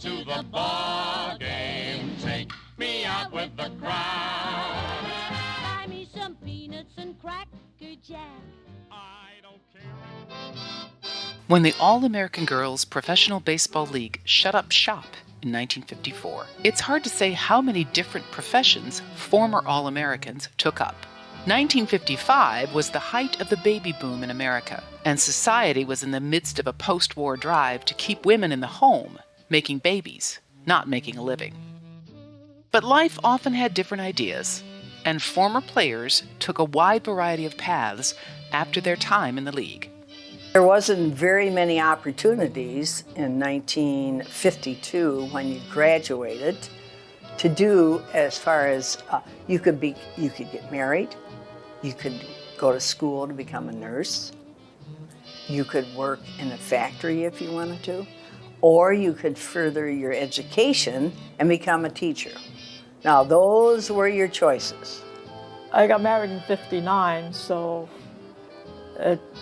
to the ball game. Take me out with the crowd. Buy me some peanuts and Cracker Jack. I don't care. When the All-American Girls Professional Baseball League shut up shop in 1954, it's hard to say how many different professions former All-Americans took up. 1955 was the height of the baby boom in America, and society was in the midst of a post-war drive to keep women in the home, making babies, not making a living. But life often had different ideas, and former players took a wide variety of paths after their time in the league. There wasn't very many opportunities in 1952 when you graduated to do as far as you could get married, you could go to school to become a nurse, you could work in a factory if you wanted to, or you could further your education and become a teacher. Now those were your choices. I got married in '59, so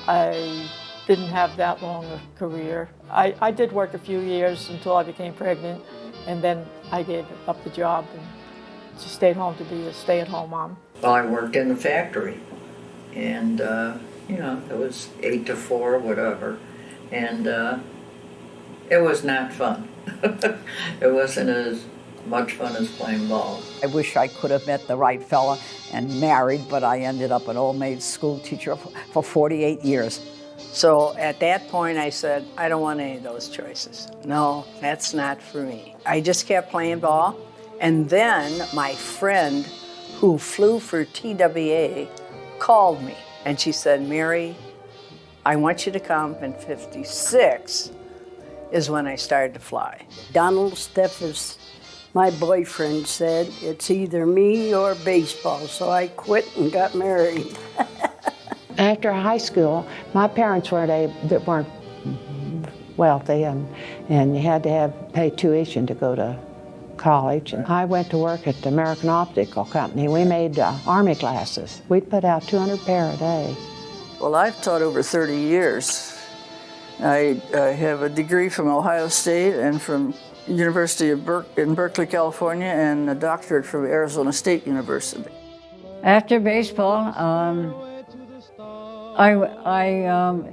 I didn't have that long a career. I did work a few years until I became pregnant, and then I gave up the job and just stayed home to be a stay-at-home mom. Well, I worked in the factory, and it was 8 to 4, whatever, and it was not fun. It wasn't as much fun as playing ball. I wish I could have met the right fella and married, but I ended up an old maid school teacher for 48 years. So at that point I said, I don't want any of those choices. No, that's not for me. I just kept playing ball, and then my friend who flew for TWA called me, and she said, Mary, I want you to come. In '56 is when I started to fly. Donald Steffes, my boyfriend, said, it's either me or baseball, so I quit and got married. After high school, my parents weren't wealthy, and you had to pay tuition to go to college. And I went to work at the American Optical Company. We made Army glasses. We'd put out 200 pair a day. Well, I've taught over 30 years. I have a degree from Ohio State and from University of in Berkeley, California, and a doctorate from Arizona State University. After baseball, I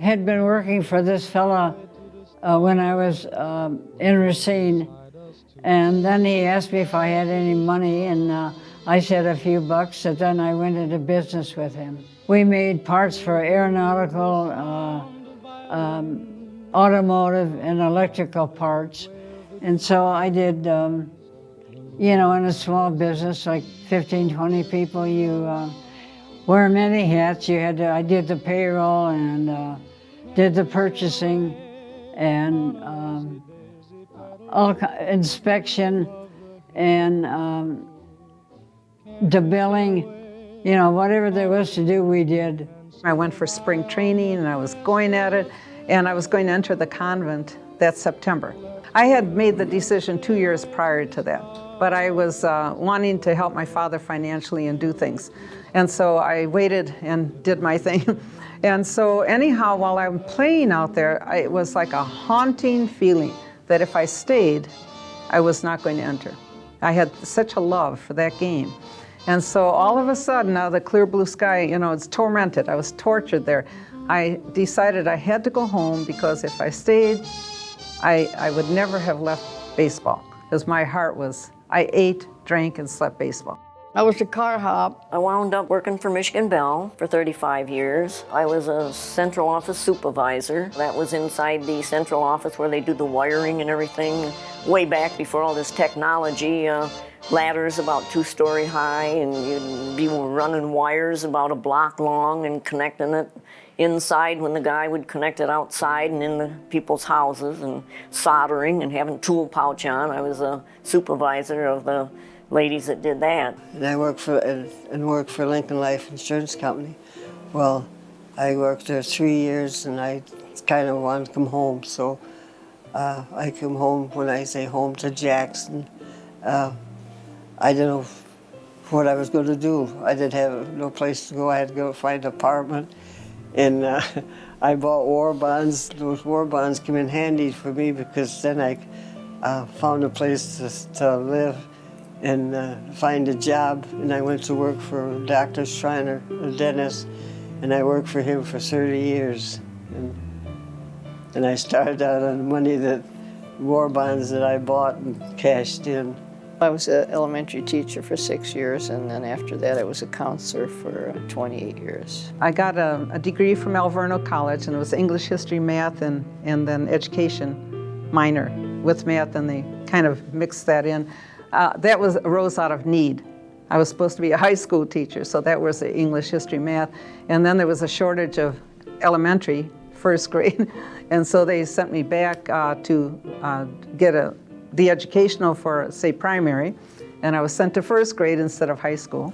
had been working for this fella when I was in Racine, and then he asked me if I had any money, and I said a few bucks, and then I went into business with him. We made parts for aeronautical, automotive, and electrical parts, and so I did, in a small business, like 15, 20 people, you wear many hats. I did the payroll and did the purchasing and inspection and the billing, whatever there was to do, we did. I went for spring training and I was going at it, and I was going to enter the convent that September. I had made the decision 2 years prior to that, but I was wanting to help my father financially and do things. And so I waited and did my thing. And so anyhow, while I'm playing out there, it was like a haunting feeling that if I stayed, I was not going to enter. I had such a love for that game. And so all of a sudden, out of the clear blue sky, it's tormented. I was tortured there. I decided I had to go home because if I stayed, I would never have left baseball, because my heart was, I ate, drank, and slept baseball. I was a car hop. I wound up working for Michigan Bell for 35 years. I was a central office supervisor. That was inside the central office where they do the wiring and everything. Way back before all this technology, ladders about 2-story high, and you'd be running wires about a block long and connecting it inside when the guy would connect it outside and in the people's houses, and soldering and having tool pouch on. I was a supervisor of the ladies that did that. And I worked for Lincoln Life Insurance Company. Well, I worked there 3 years, and I kind of wanted to come home, so I come home. When I say home, to Jackson. I didn't know what I was going to do. I didn't have no place to go. I had to go find an apartment, and I bought war bonds. Those war bonds came in handy for me because then found a place to live and find a job. And I went to work for Dr. Schreiner, a dentist, and I worked for him for 30 years. And I started out on money that war bonds that I bought and cashed in. I was an elementary teacher for 6 years, and then after that I was a counselor for 28 years. I got a degree from Alverno College, and it was English, history, math, and then education minor with math, and they kind of mixed that in. That arose out of need. I was supposed to be a high school teacher, so that was the English, history, math. And then there was a shortage of elementary, first grade, and so they sent me back to get the educational for, say, primary, and I was sent to first grade instead of high school,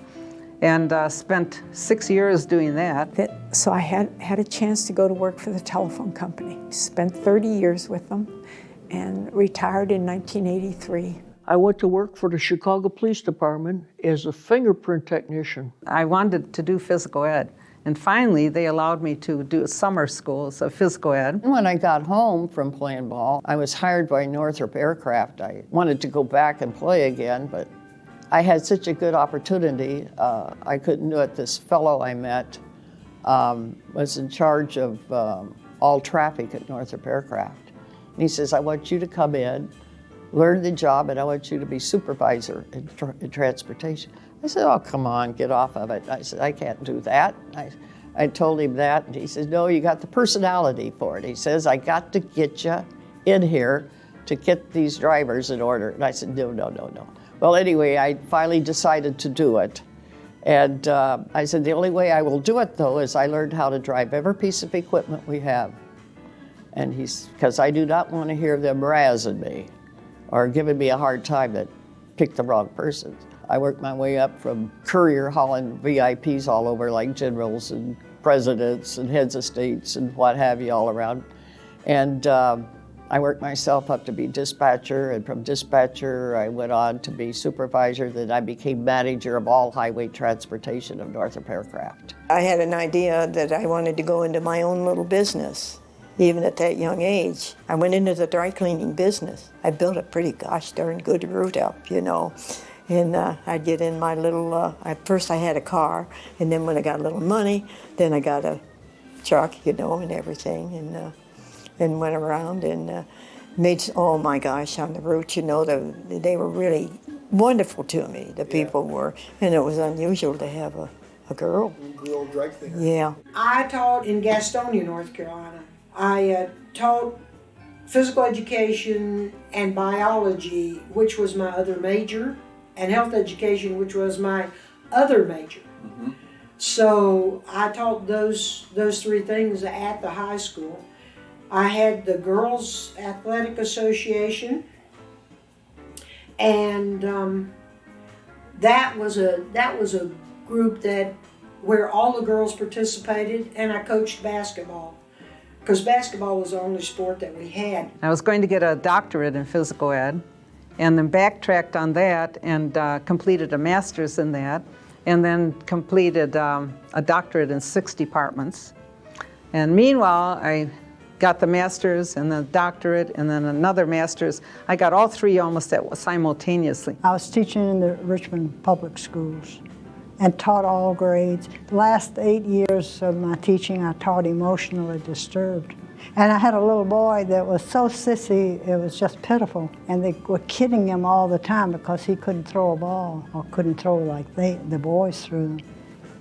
and spent 6 years doing that. So I had a chance to go to work for the telephone company. Spent 30 years with them and retired in 1983. I went to work for the Chicago Police Department as a fingerprint technician. I wanted to do physical ed, and finally they allowed me to do summer schools of physical ed. When I got home from playing ball, I was hired by Northrop Aircraft. I wanted to go back and play again, but I had such a good opportunity, I couldn't do it. This fellow I met was in charge of all traffic at Northrop Aircraft. And he says, I want you to come in, learn the job, and I want you to be supervisor in transportation. I said, oh, come on, get off of it. I said, I can't do that. I told him that, and he says, no, you got the personality for it. He says, I got to get you in here to get these drivers in order. And I said, no. Well, anyway, I finally decided to do it. And I said, the only way I will do it, though, is I learned how to drive every piece of equipment we have. And because I do not want to hear them razzing me or giving me a hard time that picked the wrong person. I worked my way up from courier hauling VIPs all over, like generals and presidents and heads of states and what have you all around. And I worked myself up to be dispatcher, and from dispatcher I went on to be supervisor. Then I became manager of all highway transportation of Northrop Aircraft. I had an idea that I wanted to go into my own little business, even at that young age. I went into the dry cleaning business. I built a pretty gosh darn good route up, you know. And I'd get in my little, first I had a car, and then when I got a little money, then I got a truck, you know, and everything, and went around and made, oh my gosh, on the route, you know, they were really wonderful to me, the people were, and it was unusual to have a girl. Girl drag cleaner. Yeah. I taught in Gastonia, North Carolina. I taught physical education and biology, which was my other major, and health education, which was my other major. Mm-hmm. So I taught those three things at the high school. I had the Girls Athletic Association, and that was a group where all the girls participated, and I coached basketball, because basketball was the only sport that we had. I was going to get a doctorate in physical ed, and then backtracked on that and completed a master's in that, and then completed a doctorate in 6 departments. And meanwhile, I got the master's and the doctorate and then another master's. I got all 3 almost simultaneously. I was teaching in the Richmond Public Schools and taught all grades. The last 8 years of my teaching, I taught emotionally disturbed. And I had a little boy that was so sissy, it was just pitiful. And they were kidding him all the time because he couldn't throw a ball or couldn't throw like the boys threw them.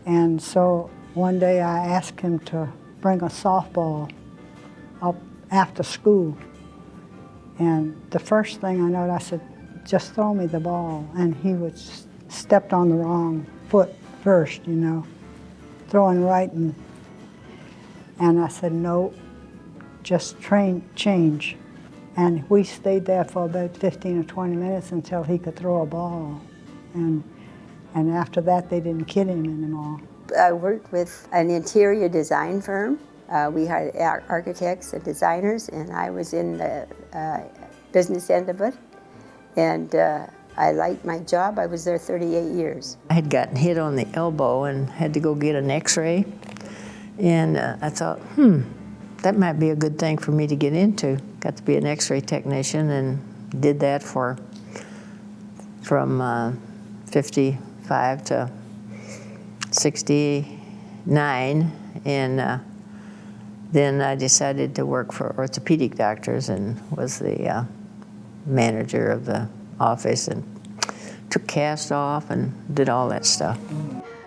And so one day I asked him to bring a softball up after school. And the first thing I noticed, I said, just throw me the ball. And he stepped on the wrong foot first, you know, throwing right. And I said, no. Just change. And we stayed there for about 15 or 20 minutes until he could throw a ball. And after that, they didn't kid him anymore. I worked with an interior design firm. We had architects and designers, and I was in the business end of it. And I liked my job. I was there 38 years. I had gotten hit on the elbow and had to go get an x-ray. And I thought, that might be a good thing for me to get into. Got to be an x-ray technician, and did that from 55 to 69, and then I decided to work for orthopedic doctors and was the manager of the office and took cast off and did all that stuff.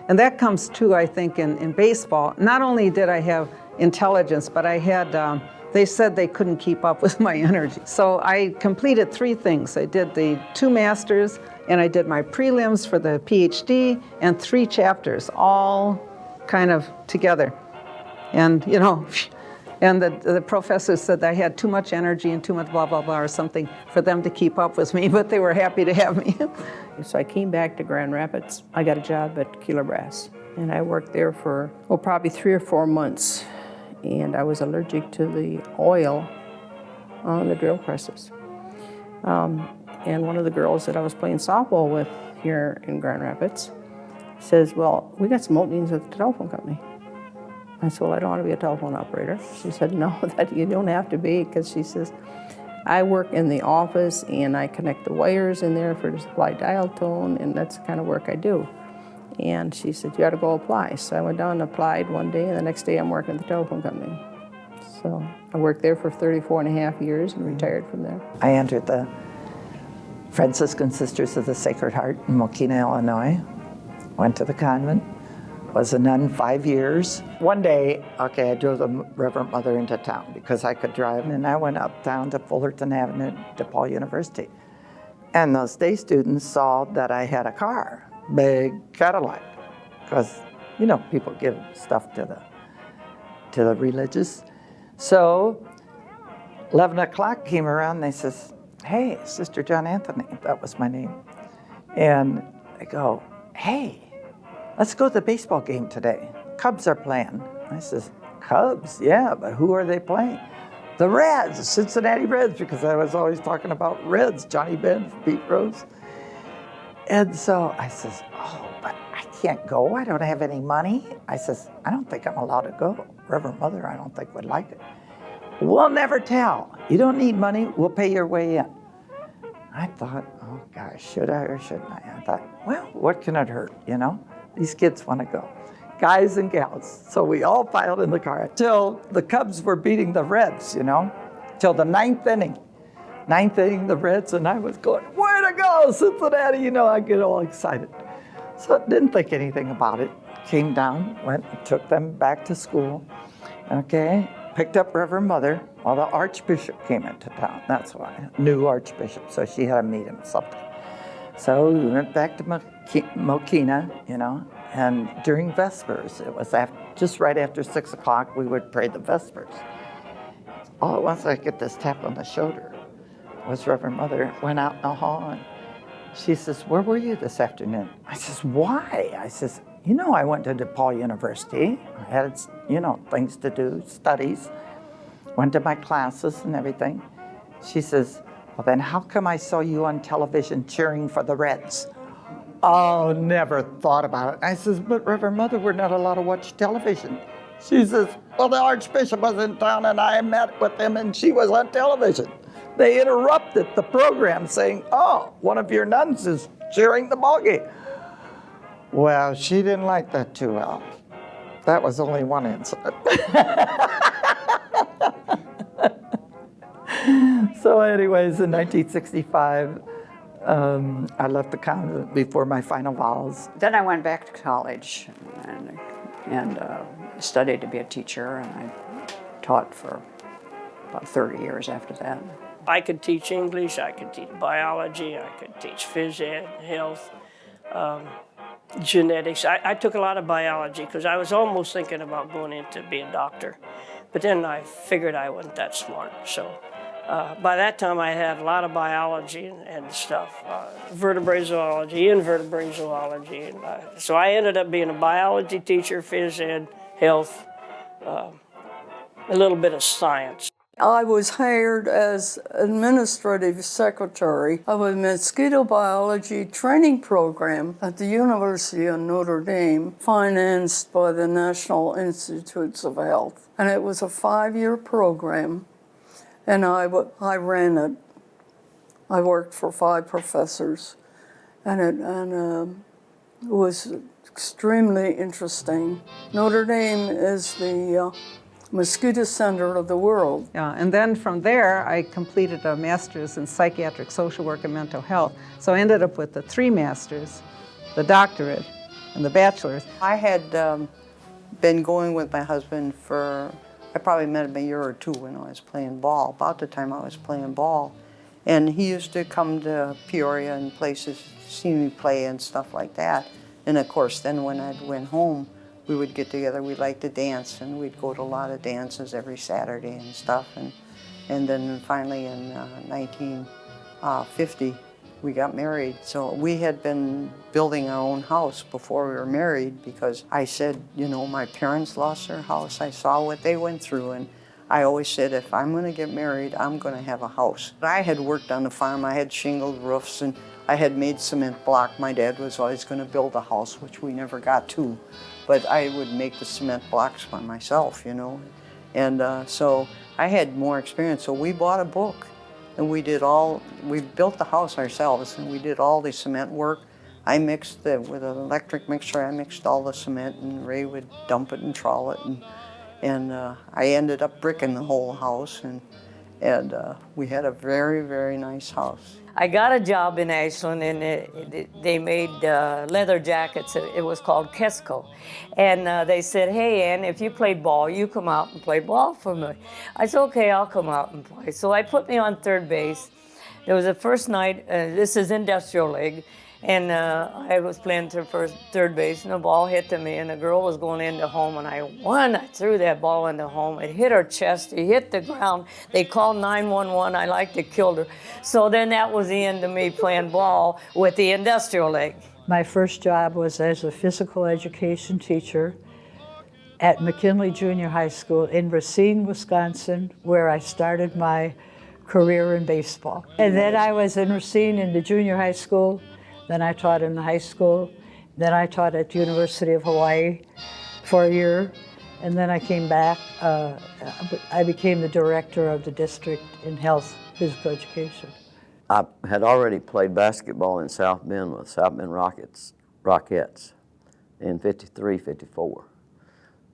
And that comes too, I think, in baseball. Not only did I have intelligence, but I had, they said they couldn't keep up with my energy. So I completed 3 things. I did the 2 masters, and I did my prelims for the PhD, and 3 chapters, all kind of together. And, you know, and the professor said I had too much energy and too much blah, blah, blah, or something for them to keep up with me, but they were happy to have me. So I came back to Grand Rapids. I got a job at Keeler Brass, and I worked there for, probably 3 or 4 months. And I was allergic to the oil on the drill presses. And one of the girls that I was playing softball with here in Grand Rapids says, well, we got some openings at the telephone company. I said, well, I don't want to be a telephone operator. She said, no, that you don't have to be, because she says, I work in the office and I connect the wires in there for the supply dial tone, and that's the kind of work I do. And she said, you ought to go apply. So I went down and applied one day, and the next day I'm working at the telephone company. So I worked there for 34 and a half years and retired from there. I entered the Franciscan Sisters of the Sacred Heart in Mokina, Illinois. Went to the convent, was a nun 5 years. One day, okay, I drove the Reverend Mother into town because I could drive, and I went uptown to Fullerton Avenue, DePaul University. And those day students saw that I had a car, big Cadillac, because, you know, people give stuff to the religious. So 11 o'clock came around, and they says, hey, Sister John Anthony, that was my name. And they go, hey, let's go to the baseball game today. Cubs are playing. I says, Cubs? Yeah, but who are they playing? The Reds, the Cincinnati Reds, because I was always talking about Reds, Johnny Benn, Pete Rose. And so I says, oh, but I can't go. I don't have any money. I says, I don't think I'm allowed to go. Reverend Mother, I don't think would like it. We'll never tell. You don't need money. We'll pay your way in. I thought, oh gosh, should I or shouldn't I? I thought, well, what can it hurt, you know? These kids want to go, guys and gals. So we all piled in the car till the Cubs were beating the Reds, you know, till the 9th inning. 9th inning, the Reds, and I was going, way to go, Cincinnati, you know, I get all excited. So I didn't think anything about it. Came down, went and took them back to school, okay, picked up Reverend Mother. Well, the Archbishop came into town, that's why, new Archbishop, so she had to meet him something. So we went back to Mokina, you know, and during Vespers, it was just right after 6 o'clock, we would pray the Vespers. All at once I get this tap on the shoulder. It was Reverend Mother, went out in the hall, and she says, where were you this afternoon? I says, why? I says, you know, I went to DePaul University. I had, you know, things to do, studies. Went to my classes and everything. She says, well, then how come I saw you on television cheering for the Reds? Oh, never thought about it. I says, but Reverend Mother, we're not allowed to watch television. She says, well, the Archbishop was in town and I met with him and she was on television. They interrupted the program saying, oh, one of your nuns is cheering the ball game. Well, she didn't like that too well. That was only one incident. So anyways, in 1965, I left the convent before my final vows. Then I went back to college and studied to be a teacher, and I taught for about 30 years after that. I could teach English, I could teach biology, I could teach phys ed, health, genetics. I took a lot of biology because I was almost thinking about going in to be a doctor. But then I figured I wasn't that smart. So by that time I had a lot of biology and stuff, vertebrate zoology, invertebrate zoology. And, so I ended up being a biology teacher, phys ed, health, a little bit of science. I was hired as administrative secretary of a mosquito biology training program at the University of Notre Dame, financed by the National Institutes of Health. And it was a 5-year program, and I ran it. I worked for 5 professors, and it was extremely interesting. Notre Dame is the mosquito center of the world. Yeah, and then from there, I completed a master's in psychiatric social work and mental health. So I ended up with the 3 masters, the doctorate, and the bachelor's. I had been going with my husband I probably met him a year or 2 when I was playing ball, about the time I was playing ball. And he used to come to Peoria and places, see me play and stuff like that. And of course, then when I went home, we would get together. We liked to dance, and we'd go to a lot of dances every Saturday and stuff. And then finally in 1950, we got married. So we had been building our own house before we were married, because I said, you know, my parents lost their house. I saw what they went through, and I always said, if I'm going to get married, I'm going to have a house. I had worked on the farm. I had shingled roofs, and I had made cement block. My dad was always going to build a house, which we never got to. But I would make the cement blocks by myself, you know. And so I had more experience. So we bought a book, and we built the house ourselves, and we did all the cement work. I mixed with an electric mixer, I mixed all the cement, and Ray would dump it and trowel it. And I ended up bricking the whole house, and we had a very, very nice house. I got a job in Ashland, and they made leather jackets. It was called Kesco. And they said, hey, Ann, if you play ball, you come out and play ball for me. I said, okay, I'll come out and play. So I put me on third base. There was the first night, this is Industrial League, and I was playing third base, and the ball hit to me, and the girl was going into home, and I threw that ball into home. It hit her chest, it hit the ground. They called 911, I like to kill her. So then that was the end of me playing ball with the Industrial League. My first job was as a physical education teacher at McKinley Junior High School in Racine, Wisconsin, where I started my career in baseball. And then I was in Racine in the junior high school. Then I taught in the high school. Then I taught at the University of Hawaii for a year. And then I came back. I became the director of the district in health physical education. I had already played basketball in South Bend with South Bend Rockettes in 53, 54.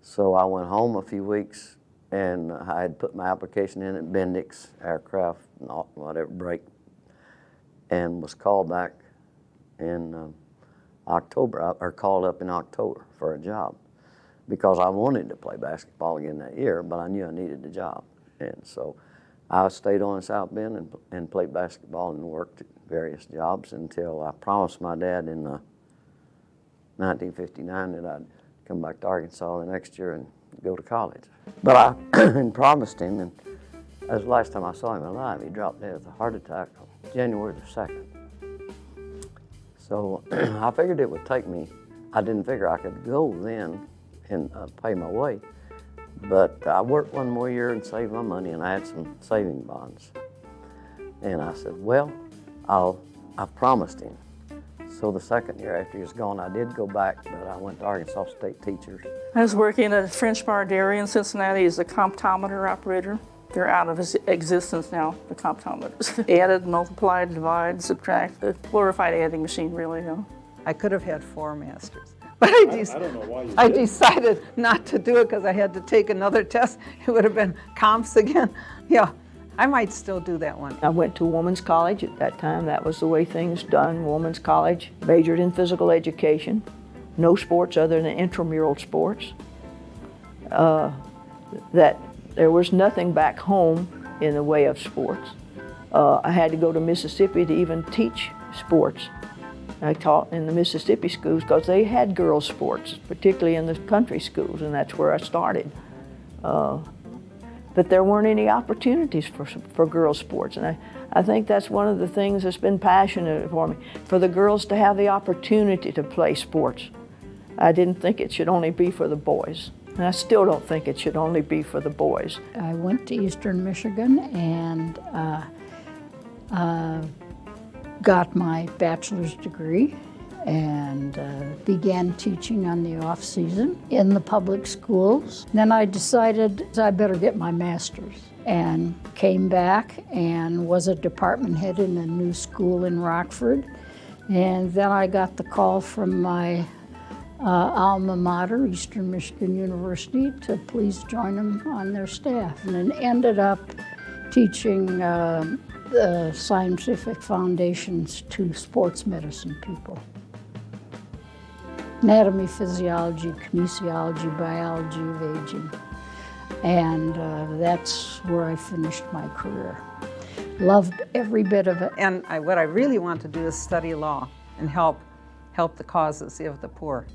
So I went home a few weeks, and I had put my application in at Bendix Aircraft, whatever, break, and was called back in October, or called up in October for a job, because I wanted to play basketball again that year, but I knew I needed a job. And so I stayed on in South Bend and played basketball and worked at various jobs until I promised my dad in 1959 that I'd come back to Arkansas the next year and go to college. But I promised him, and that was the last time I saw him alive. He dropped dead with a heart attack on January the 2nd. So I figured it would take me. I didn't figure I could go then and pay my way. But I worked one more year and saved my money, and I had some saving bonds. And I said, well, I promised him. So the second year after he was gone, I did go back, but I went to Arkansas State Teachers. I was working at a French Bar Dairy in Cincinnati as a comptometer operator. They're out of existence now, the comptometers. Added, multiplied, divide, subtract, a glorified adding machine, really. Yeah. I could have had 4 masters. But I decided not to do it because I had to take another test. It would have been comps again. Yeah, I might still do that one. I went to women's college at that time. That was the way things done, women's college. Majored in physical education. No sports other than intramural sports. That there was nothing back home in the way of sports. I had to go to Mississippi to even teach sports. I taught in the Mississippi schools because they had girls' sports, particularly in the country schools, and that's where I started. But there weren't any opportunities for girls' sports, and I think that's one of the things that's been passionate for me, for the girls to have the opportunity to play sports. I didn't think it should only be for the boys, and I still don't think it should only be for the boys. I went to Eastern Michigan and got my bachelor's degree and began teaching on the off season in the public schools. Then I decided I better get my master's. and came back and was a department head in a new school in Rockford. And then I got the call from my alma mater, Eastern Michigan University, to please join them on their staff. And then ended up teaching the scientific foundations to sports medicine people. Anatomy, physiology, kinesiology, biology of aging. And that's where I finished my career. Loved every bit of it. And what I really want to do is study law and help the causes of the poor.